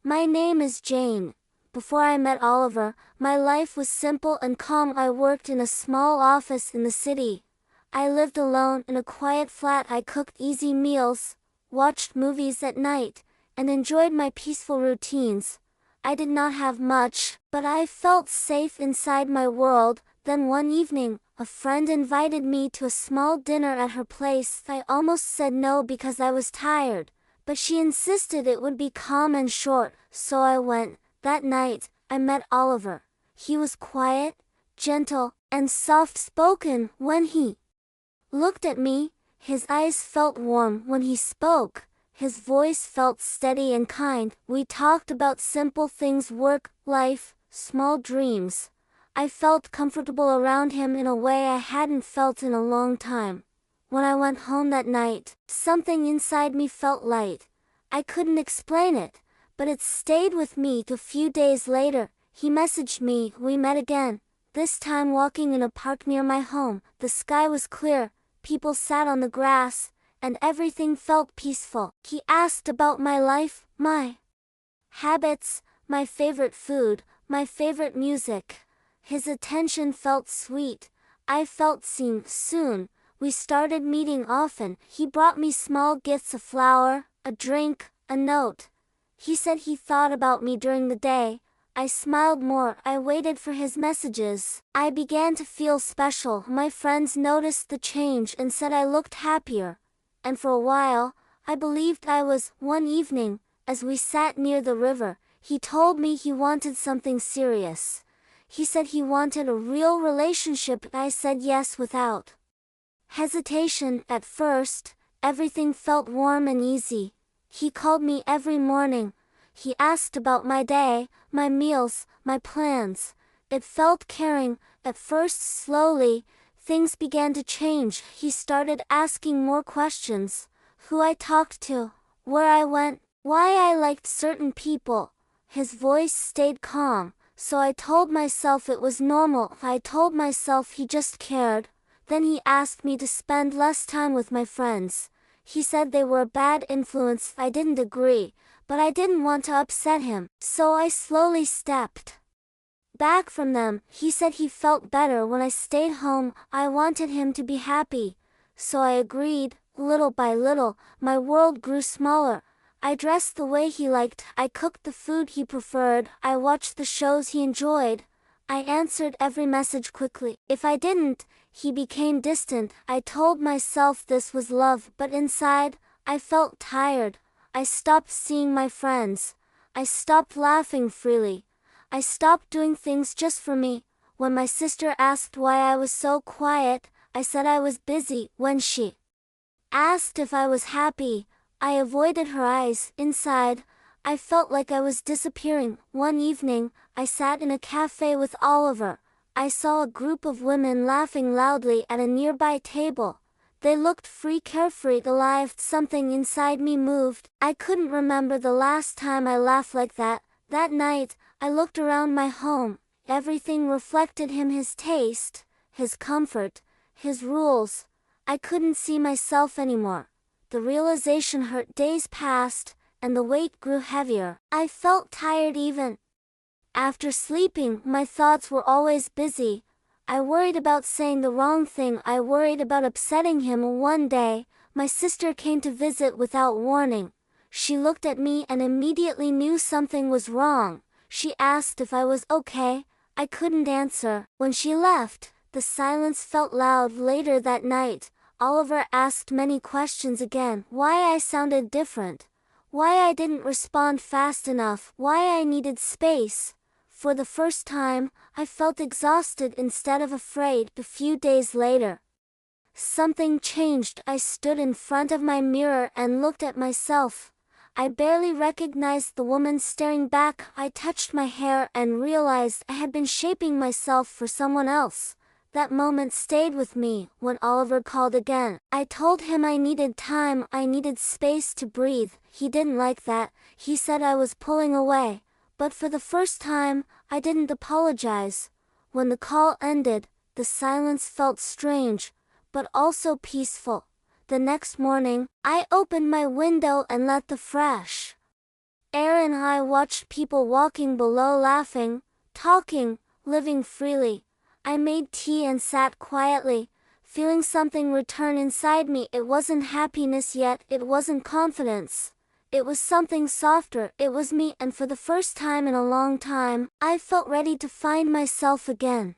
My name is Jane. Before I met Oliver, my life was simple and calm. I worked in a small office in the city. I lived alone in a quiet flat. I cooked easy meals, watched movies at night, and enjoyed my peaceful routines. I did not have much, but I felt safe inside my world. Then one evening, a friend invited me to a small dinner at her place. I almost said no because I was tired, but she insisted it would be calm and short, so I went. That night, I met Oliver. He was quiet, gentle, and soft-spoken. When he looked at me, his eyes felt warm. When he spoke, his voice felt steady and kind. We talked about simple things: work, life, small dreams. I felt comfortable around him in a way I hadn't felt in a long time. When I went home that night, something inside me felt light. I couldn't explain it, but it stayed with me. A few days later, he messaged me. We met again, this time walking in a park near my home. The sky was clear, people sat on the grass, and everything felt peaceful. He asked about my life, my habits, my favorite food, my favorite music. His attention felt sweet. I felt seen. Soon, we started meeting often. He brought me small gifts: a flower, a drink, a note. He said he thought about me during the day. I smiled more. I waited for his messages. I began to feel special. My friends noticed the change and said I looked happier. And for a while, I believed I was. One evening, as we sat near the river, he told me he wanted something serious. He said he wanted a real relationship. I said yes without hesitation. At first, everything felt warm and easy. He called me every morning. He asked about my day, my meals, my plans. It felt caring. At first, slowly, things began to change. He started asking more questions: who I talked to, where I went, why I liked certain people. His voice stayed calm, so I told myself it was normal. I told myself he just cared. Then he asked me to spend less time with my friends. He said they were a bad influence. I didn't agree, but I didn't want to upset him, so I slowly stepped back from them. He said he felt better when I stayed home. I wanted him to be happy, so I agreed. Little by little, my world grew smaller. I dressed the way he liked. I cooked the food he preferred. I watched the shows he enjoyed. I answered every message quickly. If I didn't, he became distant. I told myself this was love, but inside, I felt tired. I stopped seeing my friends. I stopped laughing freely. I stopped doing things just for me. When my sister asked why I was so quiet, I said I was busy. When she asked if I was happy, I avoided her eyes. Inside, I felt like I was disappearing. One evening, I sat in a cafe with Oliver. I saw a group of women laughing loudly at a nearby table. They looked free, carefree, alive. Something inside me moved. I couldn't remember the last time I laughed like that. That night, I looked around my home. Everything reflected him: his taste, his comfort, his rules. I couldn't see myself anymore. The realization hurt. Days passed, and the weight grew heavier. I felt tired even after sleeping. My thoughts were always busy. I worried about saying the wrong thing. I worried about upsetting him. One day, my sister came to visit without warning. She looked at me and immediately knew something was wrong. She asked if I was okay. I couldn't answer. When she left, the silence felt loud. Later that night, Oliver asked many questions again: why I sounded different, why I didn't respond fast enough, why I needed space. For the first time, I felt exhausted instead of afraid. A few days later, something changed. I stood in front of my mirror and looked at myself. I barely recognized the woman staring back. I touched my hair and realized I had been shaping myself for someone else. That moment stayed with me. When Oliver called again, I told him I needed time. I needed space to breathe. He didn't like that. He said I was pulling away. But for the first time, I didn't apologize. When the call ended, the silence felt strange, but also peaceful. The next morning, I opened my window and let the fresh Air and I watched people walking below, laughing, talking, living freely. I made tea and sat quietly, feeling something return inside me. It wasn't happiness yet, it wasn't confidence. It was something softer, it was me, and for the first time in a long time, I felt ready to find myself again.